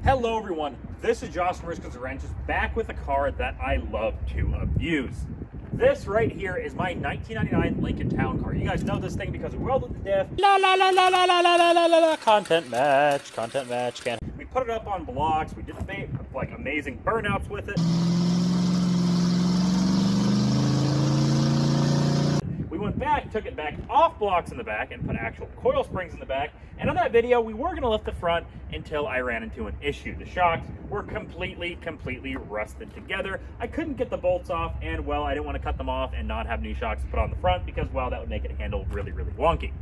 Hello everyone, this is Josh from Risk Wrenches back with a car that I love to abuse. This right here is my 1999 Lincoln Town Car. You guys know this thing because we welded to death. Content match. We put it up on blocks. We did like amazing burnouts with it. We went back, took it back off blocks in the back and put actual coil springs in the back. And on that video, we were gonna lift the front until I ran into an issue. The shocks were completely rusted together. I couldn't get the bolts off, and well, I didn't want to cut them off and not have new shocks to put on the front because, well, that would make it handle really wonky.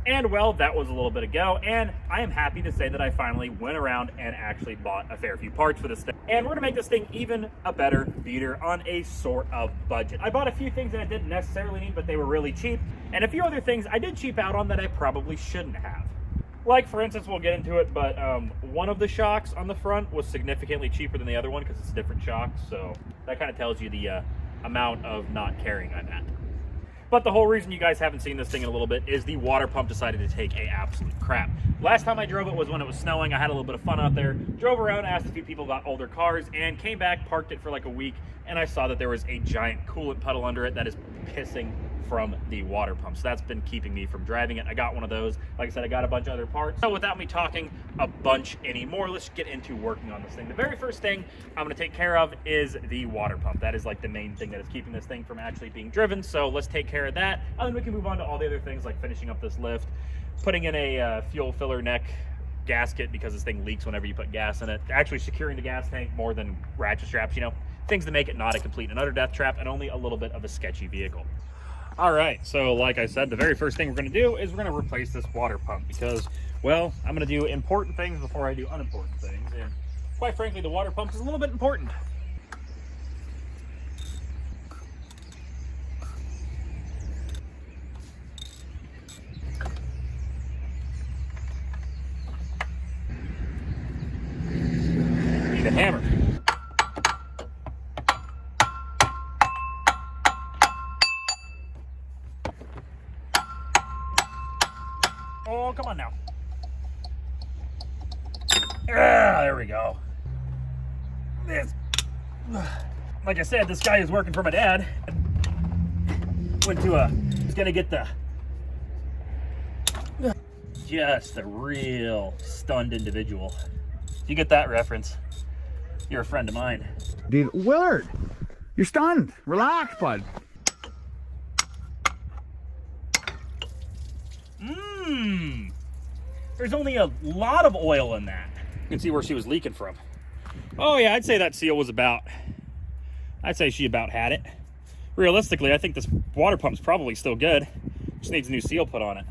And well, that was a little bit ago, and I am happy to say that I finally went around and actually bought a fair few parts for this thing. And we're gonna make this thing even a better beater on a sort of budget. I bought a few things that I didn't necessarily need, but they were really cheap, and a few other things I did cheap out on that I probably shouldn't have. Like, for instance, we'll get into it, but one of the shocks on the front was significantly cheaper than the other one because it's a different shock, so that kind of tells you the amount of not caring I'm at. But the whole reason you guys haven't seen this thing in a little bit is the water pump decided to take a absolute crap. Last time I drove it was when it was snowing. I had a little bit of fun out there, drove around, asked a few people about older cars, and came back, parked it for like a week, and I saw that there was a giant coolant puddle under it that is pissing from the water pump. So that's been keeping me from driving it. I got one of those. Like I said, I got a bunch of other parts. So without me talking a bunch anymore, let's get into working on this thing. The very first thing I'm gonna take care of is the water pump. That is like the main thing that is keeping this thing from actually being driven. So let's take care of that. And then we can move on to all the other things like finishing up this lift, putting in a fuel filler neck gasket because this thing leaks whenever you put gas in it, actually securing the gas tank more than ratchet straps, you know, things to make it not a complete and utter death trap and only a little bit of a sketchy vehicle. All right, so like I said, the very first thing we're gonna do is we're gonna replace this water pump because, well, I'm gonna do important things before I do unimportant things. And quite frankly, the water pump is a little bit important. Need a hammer. Oh, come on now. There we go. This, like I said, this guy is working for my dad. He's gonna get just a real stunned individual. If you get that reference, you're a friend of mine. Dude, Willard, you're stunned. Relax, bud. There's only a lot of oil in that. You can see where she was leaking from. Oh yeah, I'd say that seal was I'd say she about had it. Realistically, I think this water pump's probably still good. Just needs a new seal put on it.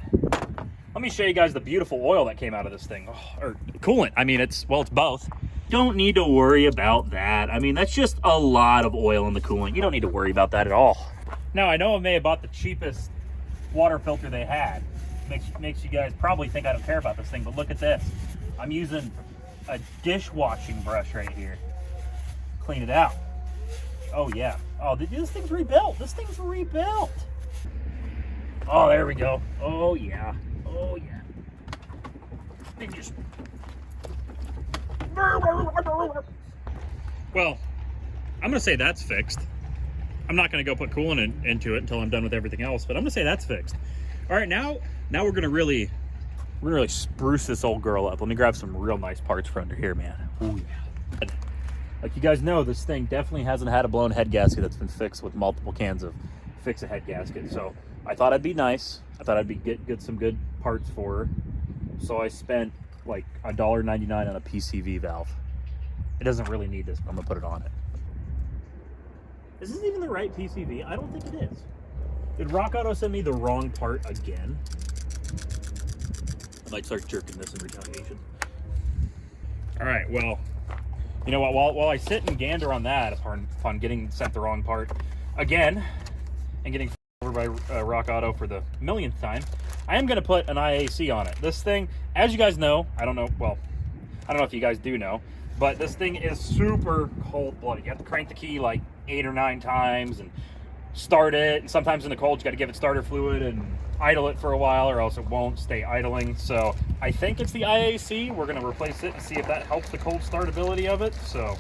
Let me show you guys the beautiful oil that came out of this thing. Or coolant, I mean, it's both. Don't need to worry about that. I mean, that's just a lot of oil in the coolant. You don't need to worry about that at all. Now, I know I may have bought the cheapest water filter they had. Makes you guys probably think I don't care about this thing, but look at this. I'm using a dishwashing brush right here. Clean it out. Oh yeah. Oh, this thing's rebuilt. This thing's rebuilt. Oh, there we go. Oh yeah. Oh yeah. Thing just. Well, I'm gonna say that's fixed. I'm not gonna go put coolant into it until I'm done with everything else, but I'm gonna say that's fixed. All right, now we're gonna really spruce this old girl up. Let me grab some real nice parts for under here, man. Ooh, yeah. Like you guys know, this thing definitely hasn't had a blown head gasket that's been fixed with multiple cans of fix a head gasket. So I thought I'd be nice. I thought I'd get some good parts for her. So I spent like $1.99 on a PCV valve. It doesn't really need this, but I'm gonna put it on it. Is this even the right PCV? I don't think it is. Did Rock Auto send me the wrong part again? I might start jerking this in retaliation. All right, well, you know what? While I sit and gander on that upon getting sent the wrong part again and getting over by Rock Auto for the millionth time, I am going to put an IAC on it. This thing, as you guys know, I don't know if you guys do know, but this thing is super cold-blooded. You have to crank the key like 8 or 9 times and start it, and sometimes in the cold you got to give it starter fluid and idle it for a while or else it won't stay idling. So I think it's the IAC. We're gonna replace it and see if that helps the cold startability of it. So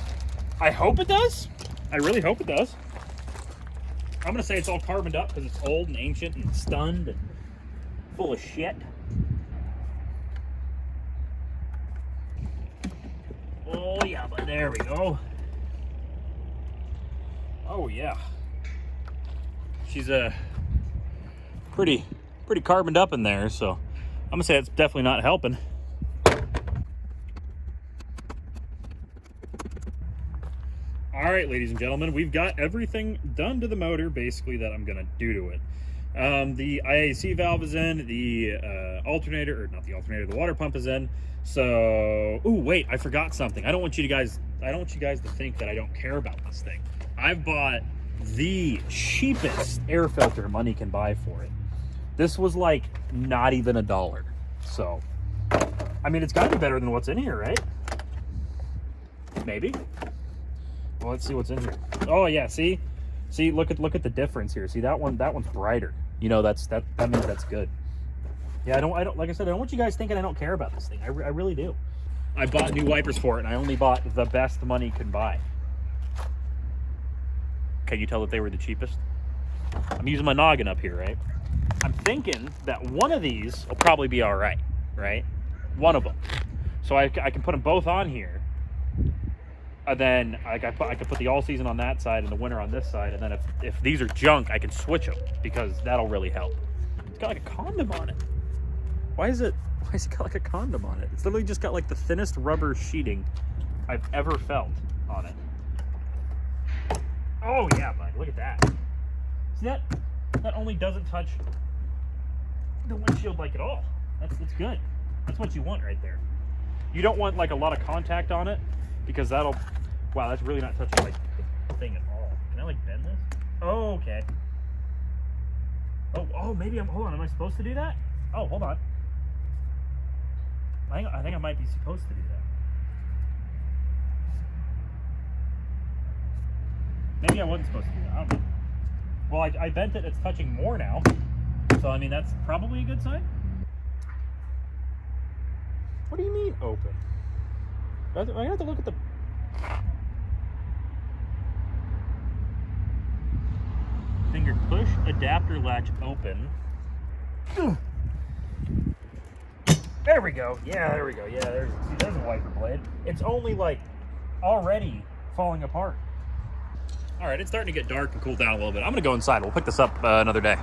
I hope it does. I really hope it does. I'm gonna say it's all carboned up because it's old and ancient and stunned and full of shit. Oh yeah, but there we go. Oh yeah. She's pretty carboned up in there, so I'm gonna say it's definitely not helping. All right, ladies and gentlemen, we've got everything done to the motor basically that I'm gonna do to it. The IAC valve is in, the alternator, or not the alternator, the water pump is in. So, ooh, wait, I forgot something. I don't want you guys to think that I don't care about this thing. I've bought the cheapest air filter money can buy for it. This was like not even $1. So, I mean, it's got to be better than what's in here, right? Maybe. Well, let's see what's in here. Oh yeah, see, look at the difference here. See that one's brighter. You know, that means that's good. Yeah, I don't like I said, I don't want you guys thinking I don't care about this thing. I really do. I bought new wipers for it, and I only bought the best money can buy. Can you tell that they were the cheapest? I'm using my noggin up here, right? I'm thinking that one of these will probably be all right, right? One of them. So I can put them both on here. And then I can put the all season on that side and the winter on this side. And then if these are junk, I can switch them because that'll really help. It's got like a condom on it. Why is it got like a condom on it? It's literally just got like the thinnest rubber sheeting I've ever felt on it. Oh yeah, bud, look at that. See that only doesn't touch the windshield like at all. That's good. That's what you want right there. You don't want like a lot of contact on it because that'll, wow, that's really not touching like the thing at all. Can I like bend this? Oh, okay. Oh, maybe hold on, am I supposed to do that? Oh, hold on. I think I might be supposed to do that. Maybe I wasn't supposed to do that, I don't know. Well, I bent it, it's touching more now. So, I mean, that's probably a good sign. What do you mean open? I have to look at the... Finger push adapter latch open. There we go. Yeah, there we go. Yeah, there's a wiper blade. It's only like already falling apart. All right, it's starting to get dark and cool down a little bit. I'm gonna go inside. We'll pick this up another day.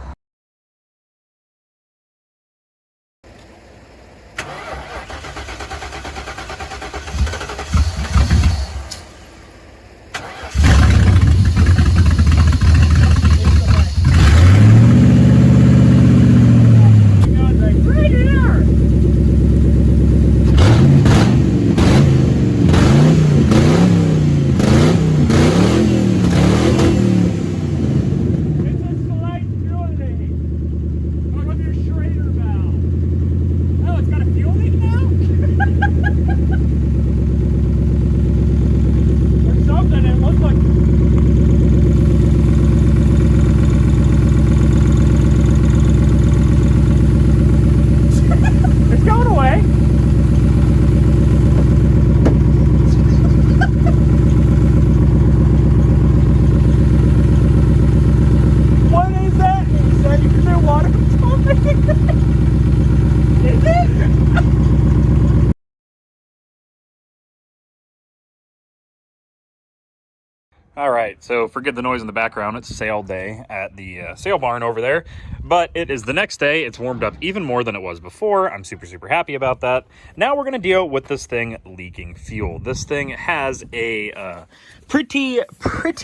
All right, so forget the noise in the background. It's sale day at the sale barn over there, but it is the next day. It's warmed up even more than it was before. I'm super happy about that. Now we're gonna deal with this thing leaking fuel. This thing has a pretty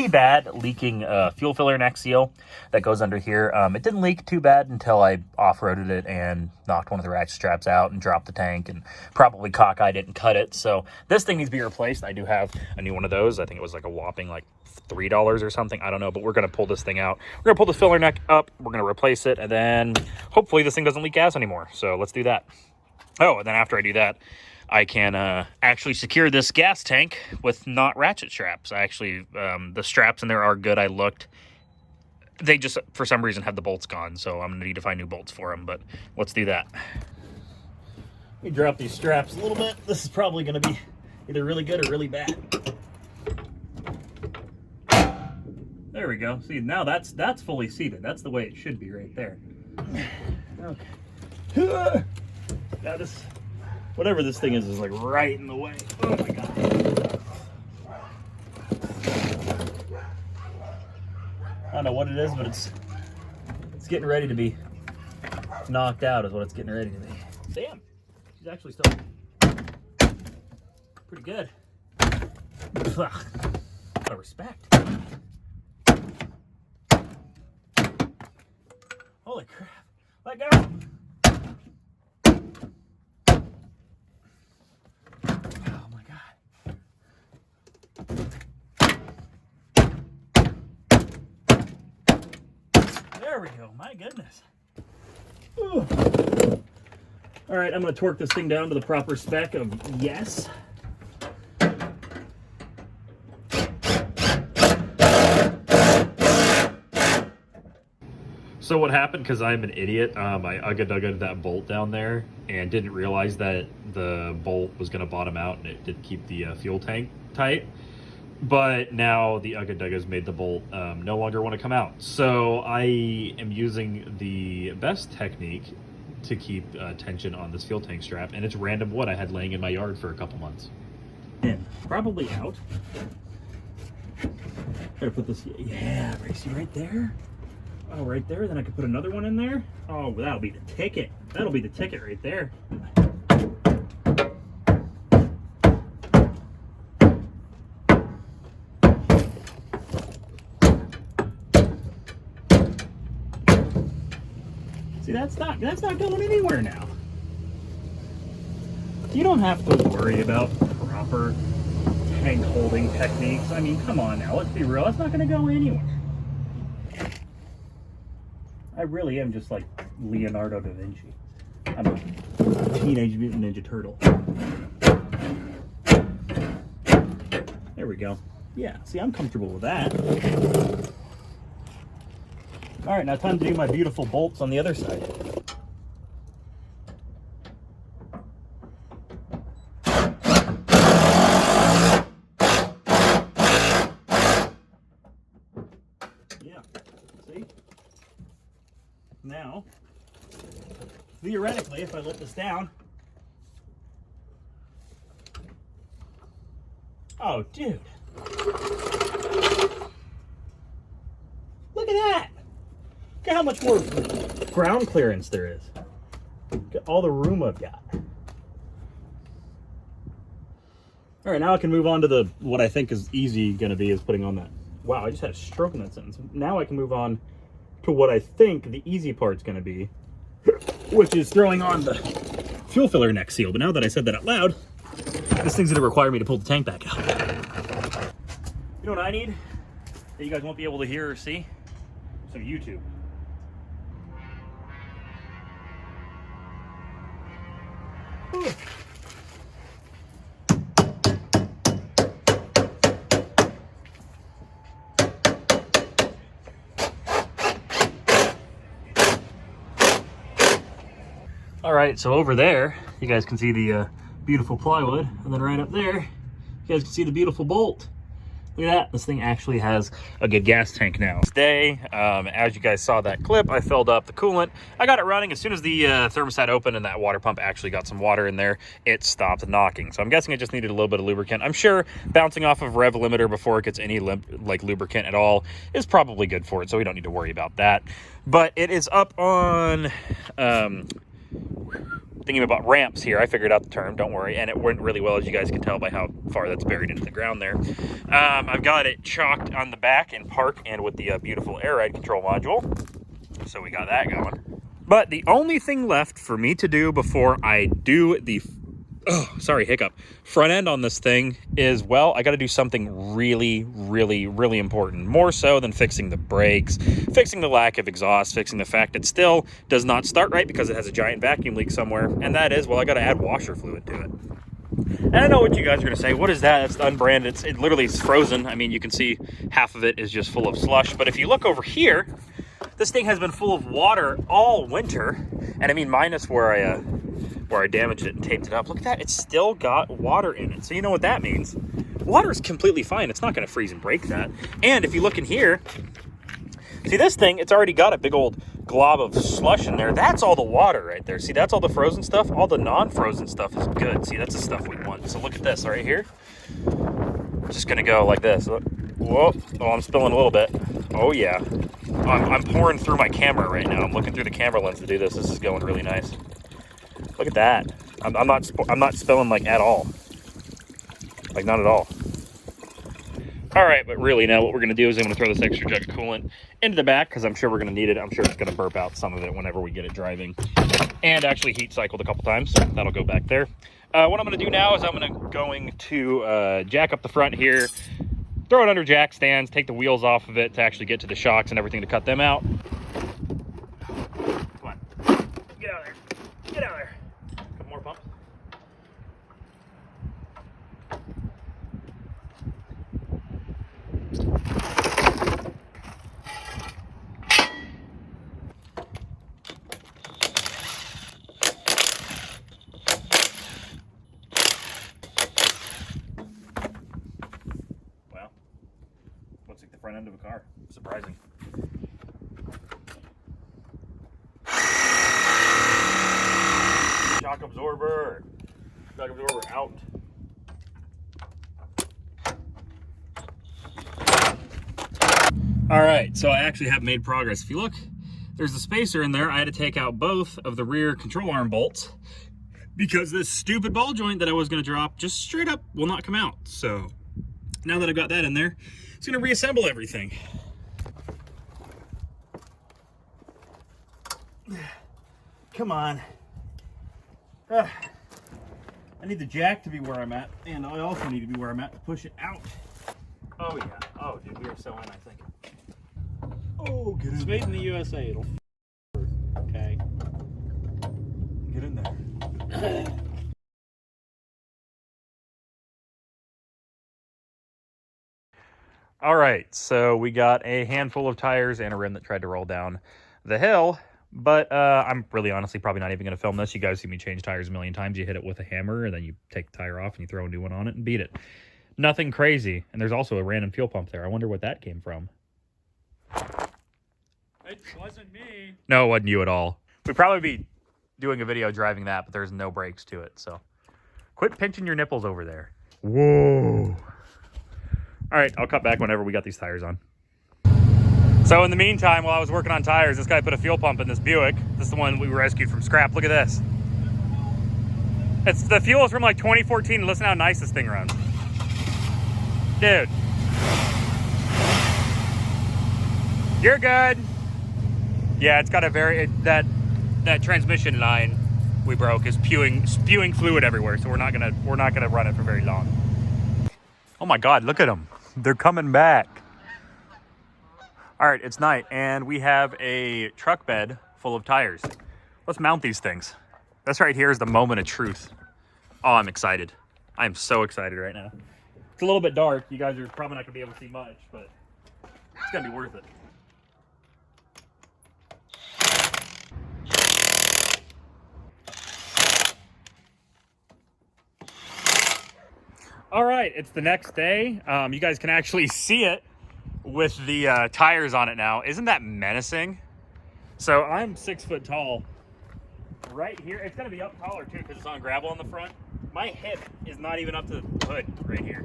bad leaking fuel filler neck seal that goes under here. It didn't leak too bad until I off-roaded it and knocked one of the ratchet straps out and dropped the tank and probably cockeyed it and cut it. So this thing needs to be replaced. I do have a new one of those. I think it was like a whopping like $3 or something. I don't know, but we're going to pull this thing out. We're going to pull the filler neck up. We're going to replace it. And then hopefully this thing doesn't leak gas anymore. So let's do that. Oh, and then after I do that, I can actually secure this gas tank with not ratchet straps. I actually, the straps in there are good. I looked. They just, for some reason, have the bolts gone. So I'm going to need to find new bolts for them. But let's do that. me drop these straps a little bit. This is probably going to be either really good or really bad. There we go. See, now that's fully seated. That's the way it should be right there. Okay. Now this, whatever this thing is like right in the way. Oh my God. I don't know what it is, but it's getting ready to be knocked out is what it's getting ready to be. Damn, she's actually still pretty good. Ugh. Out of respect. Holy crap. Let go. Oh my God. There we go. My goodness. Ooh. All right, I'm going to torque this thing down to the proper spec of yes. So what happened, because I'm an idiot, I ugga-dugga that bolt down there and didn't realize that the bolt was going to bottom out and it did keep the fuel tank tight. But now the ugga-duggas made the bolt no longer want to come out. So I am using the best technique to keep tension on this fuel tank strap, and it's random wood I had laying in my yard for a couple months. In, probably out. Gotta put this, yeah, see right there? Oh, right there. Then I could put another one in there. Oh, that'll be the ticket. That'll be the ticket right there. See, that's not going anywhere now. You don't have to worry about proper tank holding techniques. I mean, come on now. Let's be real. It's not going to go anywhere. I really am just like Leonardo da Vinci. I'm a Teenage Mutant Ninja Turtle. There we go. Yeah, see, I'm comfortable with that. All right, now time to do my beautiful bolts on the other side. Yeah, see? Now, theoretically, if I let this down, oh, dude, look at that. Look at how much more ground clearance there is. Look at all the room I've got. All right, now I can move on to the, what I think is easy gonna be is putting on that. Wow, I just had a stroke in that sentence. Now I can move on to what I think the easy part's going to be, which is throwing on the fuel filler neck seal. But now that I said that out loud, this thing's going to require me to pull the tank back out. You know what I need that you guys won't be able to hear or see? Some YouTube. Whew. All right, so over there, you guys can see the beautiful plywood, and then right up there, you guys can see the beautiful bolt. Look at that, this thing actually has a good gas tank now. Today, as you guys saw that clip, I filled up the coolant. I got it running. As soon as the thermostat opened and that water pump actually got some water in there, it stopped knocking. So I'm guessing it just needed a little bit of lubricant. I'm sure bouncing off of rev limiter before it gets any like lubricant at all is probably good for it, so we don't need to worry about that. But it is up on... thinking about ramps here. I figured out the term, don't worry, and it went really well, as you guys can tell by how far that's buried into the ground there. I've got it chalked on the back in park and with the beautiful air ride control module, so we got that going. But the only thing left for me to do before I do the front end on this thing is, well, I got to do something really, really, really important. More so than fixing the brakes, fixing the lack of exhaust, fixing the fact it still does not start right because it has a giant vacuum leak somewhere. And that is, well, I got to add washer fluid to it. And I know what you guys are going to say. What is that? It's unbranded. It literally is frozen. I mean, you can see half of it is just full of slush. But if you look over here, this thing has been full of water all winter. And I mean, minus where where I damaged it and taped it up. Look at that, it's still got water in it. So you know what that means. Water is completely fine. It's not gonna freeze and break that. And if you look in here, see this thing, it's already got a big old glob of slush in there. That's all the water right there. See, that's all the frozen stuff. All the non-frozen stuff is good. See, that's the stuff we want. So look at this right here. Just gonna go like this. Whoa, oh, I'm spilling a little bit. Oh yeah. I'm pouring through my camera right now. I'm looking through the camera lens to do this. This is going really nice. Look at that. I'm not spilling like at all. Like not at all. All right, but really now what we're gonna do is I'm gonna throw this extra jug of coolant into the back because I'm sure we're gonna need it. I'm sure it's gonna burp out some of it whenever we get it driving. And actually heat cycled a couple times, so that'll go back there. What I'm gonna do now is I'm going to jack up the front here, throw it under jack stands, take the wheels off of it to actually get to the shocks and everything to cut them out. Come on, get out of there, get out of there. Couple more pumps. Well, looks like the front end of a car. Surprising. Shock absorber. Shock absorber out. All right, so I actually have made progress. If you look, there's a spacer in there. I had to take out both of the rear control arm bolts because this stupid ball joint that I was gonna drop just straight up will not come out. So now that I've got that in there, it's gonna reassemble everything. Come on. I need the jack to be where I'm at, and I also need to be where I'm at to push it out. Oh yeah. Oh dude, we are so in, I think. Oh, get in It's there. made in the USA. It'll okay. Get in there. All right, so we got a handful of tires and a rim that tried to roll down the hill, but I'm really honestly probably not even going to film this. You guys see me change tires a million times. You hit it with a hammer, and then you take the tire off and you throw a new one on it and beat it. Nothing crazy. And there's also a random fuel pump there. I wonder what that came from. It wasn't me. No, it wasn't you at all. We'd probably be doing a video driving that, but there's no brakes to it, so. Quit pinching your nipples over there. Whoa. All right, I'll cut back whenever we got these tires on. So in the meantime, while I was working on tires, this guy put a fuel pump in this Buick. This is the one we rescued from scrap. Look at this. The fuel is from like 2014. Listen how nice this thing runs. Dude. You're good. Yeah, it's got a that transmission line we broke is spewing fluid everywhere, so we're not gonna run it for very long. Oh my God, look at them. They're coming back. All right, it's night, and we have a truck bed full of tires. Let's mount these things. This right here is the moment of truth. Oh, I'm excited. I am so excited right now. It's a little bit dark. You guys are probably not gonna be able to see much, but it's gonna be worth it. All right, it's the next day. You guys can actually see it with the tires on it now. Isn't that menacing? So I'm 6 foot tall. Right here, it's gonna be up taller too because it's on gravel on the front. My hip is not even up to the hood right here.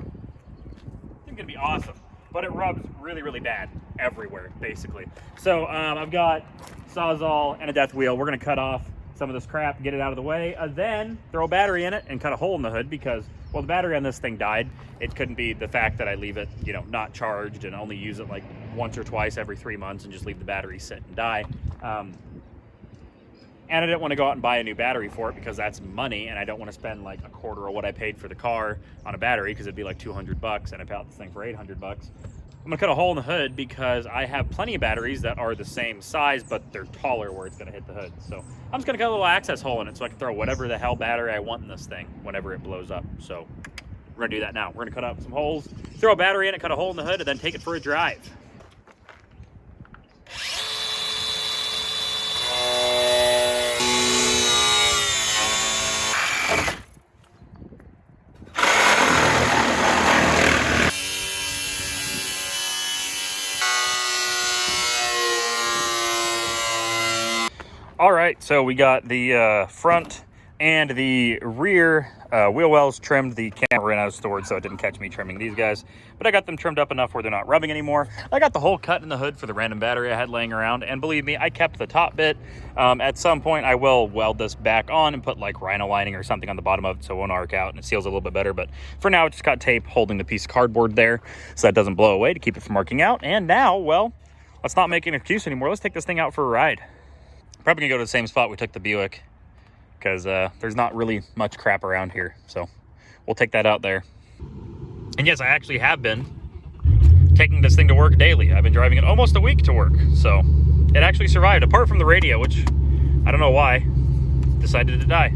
It's gonna be awesome, but it rubs really, really bad everywhere, basically. So I've got Sawzall and a death wheel. We're gonna cut off some of this crap, get it out of the way, then throw a battery in it and cut a hole in the hood because, well, the battery on this thing died. It couldn't be the fact that I leave it, you know, not charged and only use it like once or twice every 3 months and just leave the battery sit and die. And I didn't want to go out and buy a new battery for it because that's money, and I don't want to spend like a quarter of what I paid for the car on a battery because it'd be like $200, and I bought this thing for $800. I'm gonna cut a hole in the hood because I have plenty of batteries that are the same size, but they're taller where it's gonna hit the hood. So I'm just gonna cut a little access hole in it so I can throw whatever the hell battery I want in this thing whenever it blows up. So we're gonna do that now. We're gonna cut out some holes, throw a battery in it, cut a hole in the hood, and then take it for a drive. right, so we got the front and the rear wheel wells trimmed. The camera ran out of storage, so it didn't catch me trimming these guys. But I got them trimmed up enough where they're not rubbing anymore. I got the hole cut in the hood for the random battery I had laying around. And believe me, I kept the top bit. At some point, I will weld this back on and put like rhino lining or something on the bottom of it so it won't arc out and it seals a little bit better. But for now, I just got tape holding the piece of cardboard there so that doesn't blow away to keep it from arcing out. And now, well, let's not make an excuse anymore. Let's take this thing out for a ride. Probably gonna go to the same spot we took the Buick because there's not really much crap around here. So we'll take that out there. And yes, I actually have been taking this thing to work daily. I've been driving it almost a week to work. So it actually survived, apart from the radio, which I don't know why decided to die.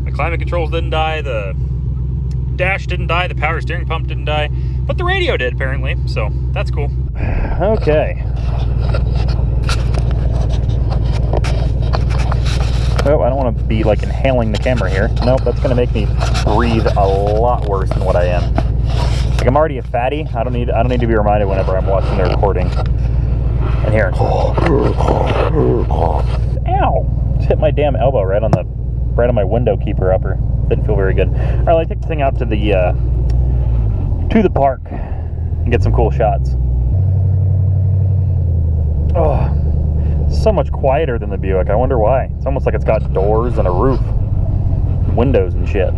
The climate controls didn't die, the dash didn't die, the power steering pump didn't die, but the radio did apparently. So that's cool. Okay. Oh, I don't want to be like inhaling the camera here. Nope, that's going to make me breathe a lot worse than what I am. Like I'm already a fatty. I don't need to be reminded whenever I'm watching the recording. And here. Ow! Just hit my damn elbow right on my window keeper upper. Didn't feel very good. All right, let's take the thing out to the park and get some cool shots. Oh. So much quieter than the Buick. I wonder why. It's almost like it's got doors and a roof, windows and shit.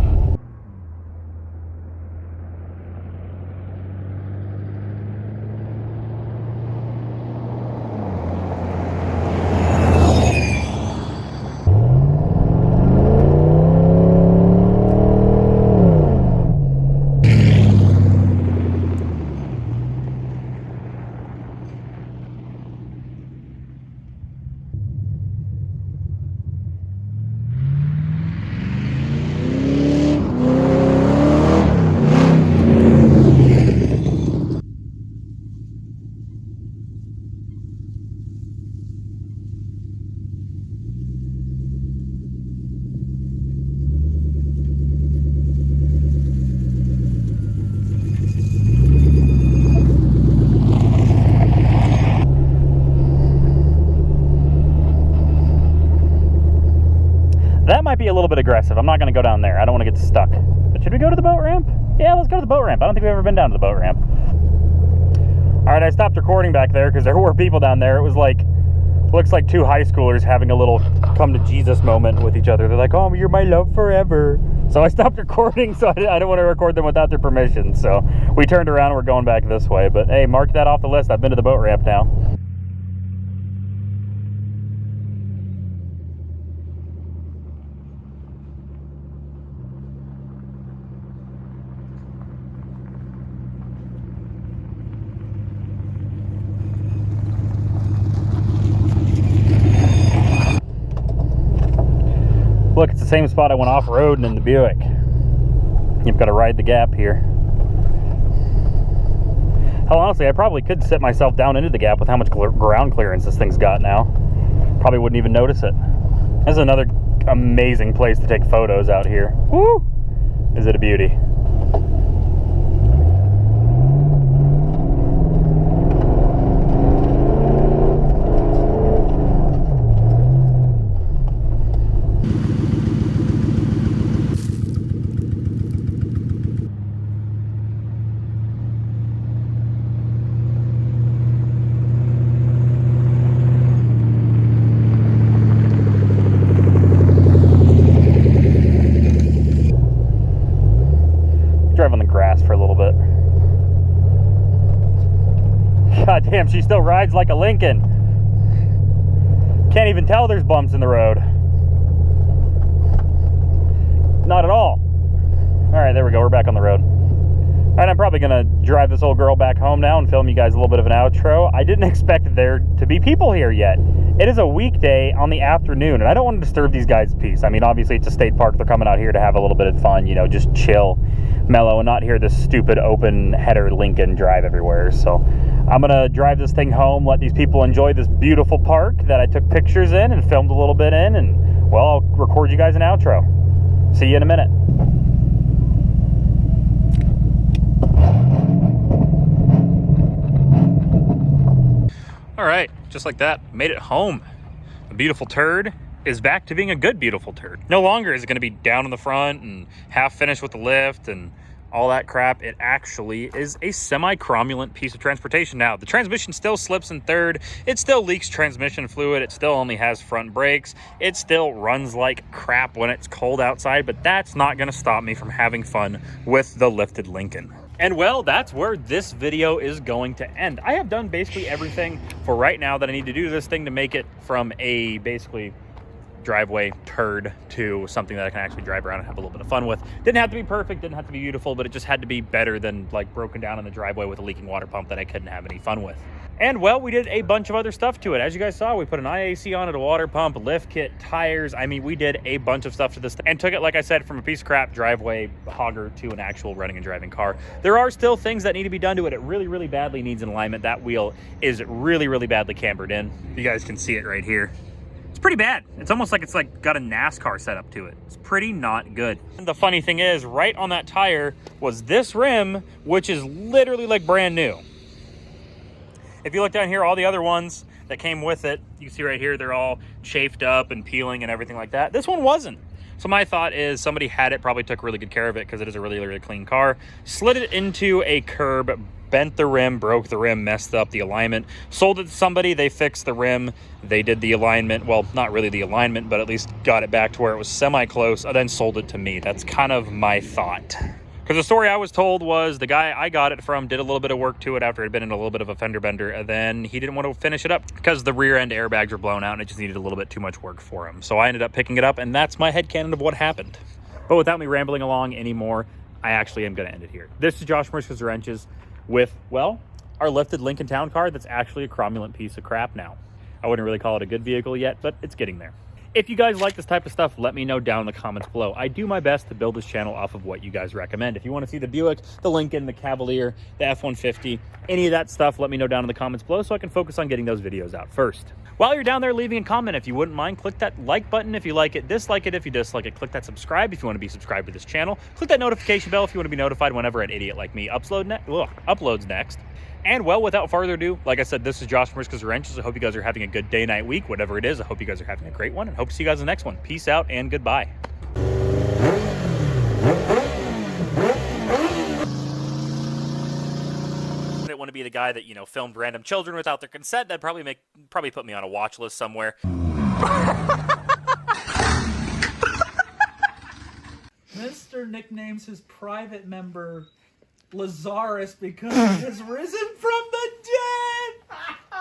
That might be a little bit aggressive. I'm not going to go down there. I don't want to get stuck. But should we go to the boat ramp? Yeah, let's go to the boat ramp. I don't think we've ever been down to the boat ramp. All right, I stopped recording back there because there were people down there. It was like, looks like two high schoolers having a little come to Jesus moment with each other. They're like, oh, you're my love forever. So I stopped recording, so I don't want to record them without their permission. So we turned around and we're going back this way. But hey, mark that off the list. I've been to the boat ramp now. Look, it's the same spot I went off-roading in the Buick. You've got to ride the gap here. Hell, honestly, I probably could sit myself down into the gap with how much ground clearance this thing's got now. Probably wouldn't even notice it. This is another amazing place to take photos out here. Woo! Is it a beauty? Drive on the grass for a little bit. God damn, she still rides like a Lincoln. Can't even tell there's bumps in the road. Not at all. All right, there we go. We're back on the road. All right, I'm probably gonna drive this old girl back home now and film you guys a little bit of an outro. I didn't expect there to be people here yet. It is a weekday on the afternoon, and I don't want to disturb these guys' peace. I mean, obviously it's a state park. They're coming out here to have a little bit of fun, you know, just chill, mellow, and not hear this stupid open header Lincoln drive everywhere. So I'm gonna drive this thing home, let these people enjoy this beautiful park that I took pictures in and filmed a little bit in, and well, I'll record you guys an outro. See you in a minute. All right, just like that, made it home. A beautiful turd is back to being a good, beautiful turd. No longer is it going to be down in the front and half finished with the lift and all that crap. It actually is a semi-cromulent piece of transportation now. The transmission still slips in third. It still leaks transmission fluid. It still only has front brakes. It still runs like crap when it's cold outside, but that's not going to stop me from having fun with the lifted Lincoln. And well, that's where this video is going to end. I have done basically everything for right now that I need to do to this thing to make it from a basically driveway turd to something that I can actually drive around and have a little bit of fun with. Didn't have to be perfect, didn't have to be beautiful, but it just had to be better than like broken down in the driveway with a leaking water pump that I couldn't have any fun with. And well, we did a bunch of other stuff to it. As you guys saw, we put an IAC on it, a water pump, a lift kit, tires. I mean, we did a bunch of stuff to this thing and took it, like I said, from a piece of crap driveway hogger to an actual running and driving car. There are still things that need to be done to it. It really, really badly needs an alignment. That wheel is really, really badly cambered in. You guys can see it right here. It's pretty bad. It's almost like it's like got a NASCAR setup to it. It's pretty not good. And the funny thing is, right on that tire was this rim, which is literally like brand new. If you look down here, all the other ones that came with it, you can see right here, they're all chafed up and peeling and everything like that. This one wasn't. So my thought is somebody had it, probably took really good care of it because it is a really, really clean car, slid it into a curb, bent the rim, broke the rim, messed up the alignment, sold it to somebody, they fixed the rim, they did the alignment, well, not really the alignment, but at least got it back to where it was semi-close, and then sold it to me. That's kind of my thought. Because the story I was told was the guy I got it from did a little bit of work to it after it had been in a little bit of a fender bender, and then he didn't want to finish it up because the rear end airbags were blown out and it just needed a little bit too much work for him. So I ended up picking it up, and that's my headcanon of what happened. But without me rambling along anymore, I actually am going to end it here. This is Josh Murska's Wrenches with, well, our lifted Lincoln Town Car that's actually a cromulent piece of crap now. I wouldn't really call it a good vehicle yet, but it's getting there. If you guys like this type of stuff, let me know down in the comments below. I do my best to build this channel off of what you guys recommend. If you want to see the Buick, the Lincoln, the Cavalier, the F-150, any of that stuff, let me know down in the comments below so I can focus on getting those videos out first. While you're down there leaving a comment, if you wouldn't mind, click that like button if you like it, dislike it if you dislike it, click that subscribe if you want to be subscribed to this channel, click that notification bell if you want to be notified whenever an idiot like me uploads next. And well, without further ado, like I said, this is Josh Murska's Wrenches. I hope you guys are having a good day, night, week, whatever it is. I hope you guys are having a great one and hope to see you guys in the next one. Peace out and goodbye. I didn't want to be the guy that, you know, filmed random children without their consent. That'd probably put me on a watch list somewhere. Mr. nicknames his private member Lazarus because he has risen from